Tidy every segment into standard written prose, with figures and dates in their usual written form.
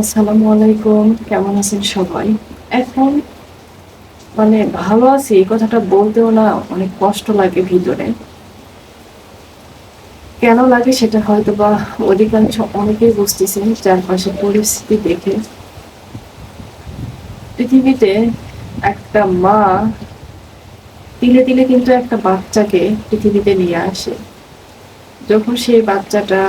আসসালামু আলাইকুম, কেমন আছেন সবাই? এখন ভালো আছি এই কথাটা বলতেও না অনেক কষ্ট লাগে ভিতরে। কেন লাগে সেটা হয়তোবা অধিকাংশ অনেকেই বুঝতেছেন চারপাশের পরিস্থিতি দেখে। পৃথিবীতে একটা মা তিলে তিলে কিন্তু একটা বাচ্চাকে পৃথিবীতে নিয়ে আসে। যখন সেই বাচ্চাটা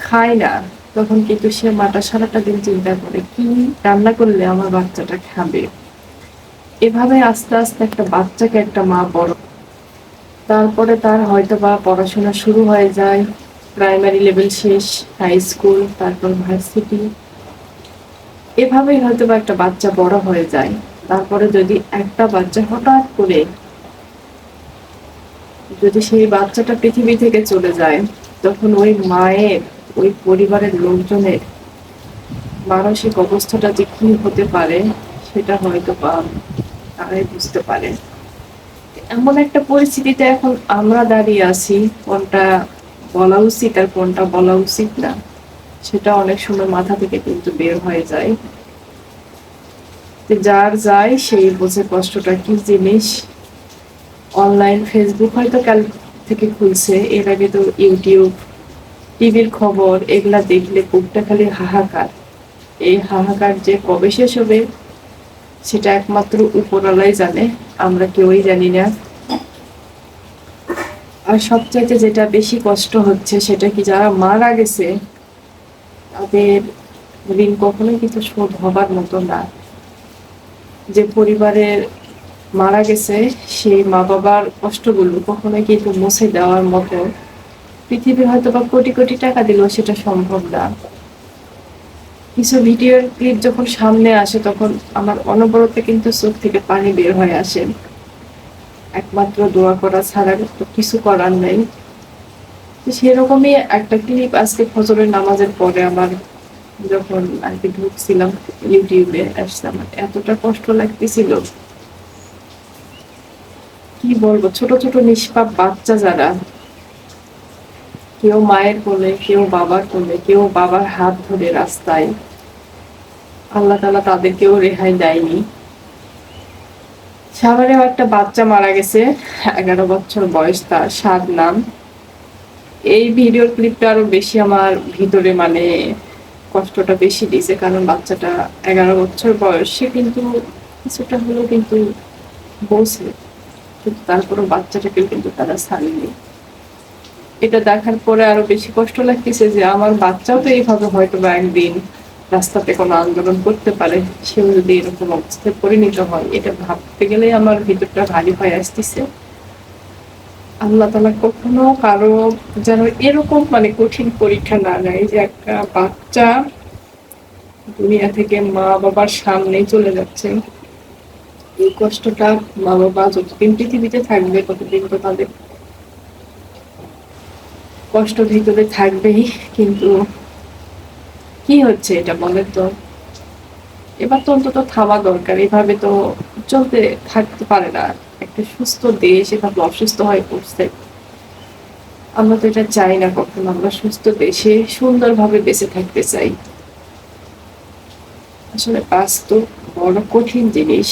খায় না, তখন কিন্তু সে মাটা সারাটা দিন চিন্তা করে কি রান্না করলে আমার বাচ্চাটা খাবে। এভাবে আস্তে আস্তে একটা বাচ্চাকে একটা মা বড়, তারপরে তার হয়তোবা পড়াশোনা শুরু হয়ে যায়, প্রাইমারি লেভেল শেষ, হাই স্কুল, তারপর ভার্সিটি। এভাবেই হয়তোবা একটা বাচ্চা বড় হয়ে যায়। তারপরে যদি একটা বাচ্চা হঠাৎ করে যদি সেই বাচ্চাটা পৃথিবী থেকে চলে যায়, তখন ওই মায়ের, ওই পরিবারের লোকজনের মানসিক অবস্থাটা যে কি হতে পারে সেটা হয়তো বা তারাই বুঝতে পারে। এমন একটা পরিস্থিতিতে এখন আমরা দাঁড়িয়ে আছি, কোনটা বলা উচিত আর কোনটা বলা উচিত না সেটা অনেক সময় মাথা থেকে কিন্তু বের হয়ে যায়। যার যায় সেই বোঝে কষ্টটা কি জিনিস। অনলাইন ফেসবুক হয়তো কাল থেকে খুলছে, এর আগে তো ইউটিউব, টিভির খবর এগুলা দেখলে বুকটা খালি হাহাকার। এই হাহাকার যে কবে শেষ হবে সেটা একমাত্র উপরওয়ালাই জানে, আমরা কেউই জানি না। আর সবচাইতে যেটা বেশি কষ্ট হচ্ছে সেটা কি, যারা মারা গেছে তাদের ঋণ কখনোই কিন্তু শোধ হবার মতো না। যে পরিবারের মারা গেছে সেই মা বাবার কষ্টগুলো কখনোই কিন্তু মুছে দেওয়ার মতো পৃথিবী হয়তো বা কোটি কোটি টাকা দিলেও সেটা সম্ভব না। কিছু ভিডিওর ক্লিপ যখন সামনে আসে তখন আমার অনবরত কিন্তু চোখ থেকে পানি বের হয়ে আসে। একমাত্র দোয়া করা ছাড়া তো কিছু করার নেই। সেরকমই একটা ক্লিপ আজকে ফজরের নামাজের পরে আমার যখন আর কি ঢুকছিলাম ইউটিউবে আসছে, আমার এতটা কষ্ট লাগতেছিল কি বলবো। ছোট ছোট নিষ্পাপ বাচ্চা যারা, কেউ মায়ের কোলে, কেউ বাবার কোলে, কেউ বাবার হাত ধরে রাস্তায়, আল্লাহ তাআলা তাদেরকেও রেহাই দেয়নি। সাভারেও একটা বাচ্চা মারা গেছে, 11 বছর বয়স, তার সাদ নাম। এই ভিডিওর ক্লিপটা আরো বেশি আমার ভিতরে কষ্টটা বেশি দিয়েছে, কারণ বাচ্চাটা 11 বছর বয়স, সে কিন্তু কিছুটা হলেও কিন্তু বলছে, কিন্তু তারপরও বাচ্চাটাকে কিন্তু তারা ছাড়েনি। এটা দেখার পরে আরো বেশি কষ্ট লাগতেছে যে আমার বাচ্চাও তো এইভাবে হয়তো বা একদিন রাস্তাতে কোনো আন্দোলন করতে পারে, সেও যদি এরকম অবস্থায় পরিণত হয়, এটা ভাবতে গেলেই আমার ভিতরটা ভারী হয়ে আসতেছে। আল্লাহ তাআলা কখনো কারো যেন এরকম কঠিন পরীক্ষা না নেয় যে একটা বাচ্চা দুনিয়া থেকে মা বাবার সামনেই চলে যাচ্ছে। এই কষ্টটা মা বাবা যতদিন পৃথিবীতে থাকবে ততদিন তো তাদের কষ্ট ভিতরে থাকবেই। কিন্তু কি হচ্ছে এটা বলে তো, এবার তো অন্তত থামা দরকার। এভাবে তো চলতে থাকতে পারে না। একটা সুস্থ দেশ এভাবে অসুস্থ হয়ে পড়ছে, আমরা তো এটা চাই না কখনো। আমরা সুস্থ দেশে সুন্দরভাবে বেঁচে থাকতে চাই। আসলে বাস্তব বড় কঠিন জিনিস।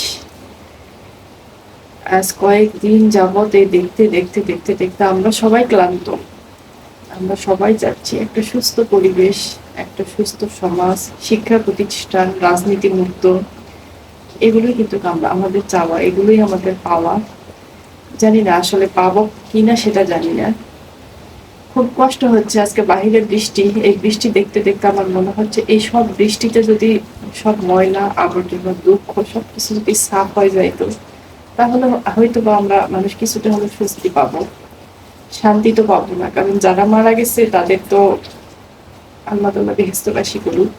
আজ কয়েকদিন যাবত এই দেখতে দেখতে দেখতে দেখতে আমরা সবাই ক্লান্ত। আমরা সবাই চাচ্ছি একটা সুস্থ পরিবেশ, একটা সুস্থ সমাজ, শিক্ষা প্রতিষ্ঠান, রাজনীতি মুক্ত। এগুলোই কিন্তু আমরা আমাদের চাওয়া, এগুলোই আমাদের পাওয়া। জানি না আসলে পাবো কিনা সেটা জানি না। খুব কষ্ট হচ্ছে আজকে বাহিরের বৃষ্টি, এই বৃষ্টি দেখতে দেখতে আমার মনে হচ্ছে এই সব বৃষ্টিতে যদি সব ময়লা আবর্জনা দুঃখ সবকিছু যদি সাফ হয়ে যাইতো, তাহলে হয়তো বা আমরা মানুষ কিছুটা হলে স্বস্তি পাবো। শান্তি তো পাবো না, কারণ যারা মারা গেছে তাদের তো আল্লাহ তাআলা বেহেশতবাসী করুক।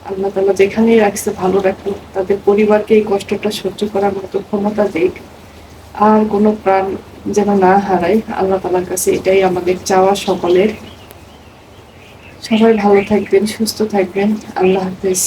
আল্লাহ তাআলা যেখানেই রাখছে ভালো রাখুক, তাদের পরিবারকে এই কষ্টটা সহ্য করার মতো ক্ষমতা দিক। আর কোনো প্রাণ যেন না হারায়, আল্লাহ তাআলার কাছে এটাই আমাদের চাওয়া সকলের। সবাই ভালো থাকবেন, সুস্থ থাকবেন। আল্লাহ হাফেজ।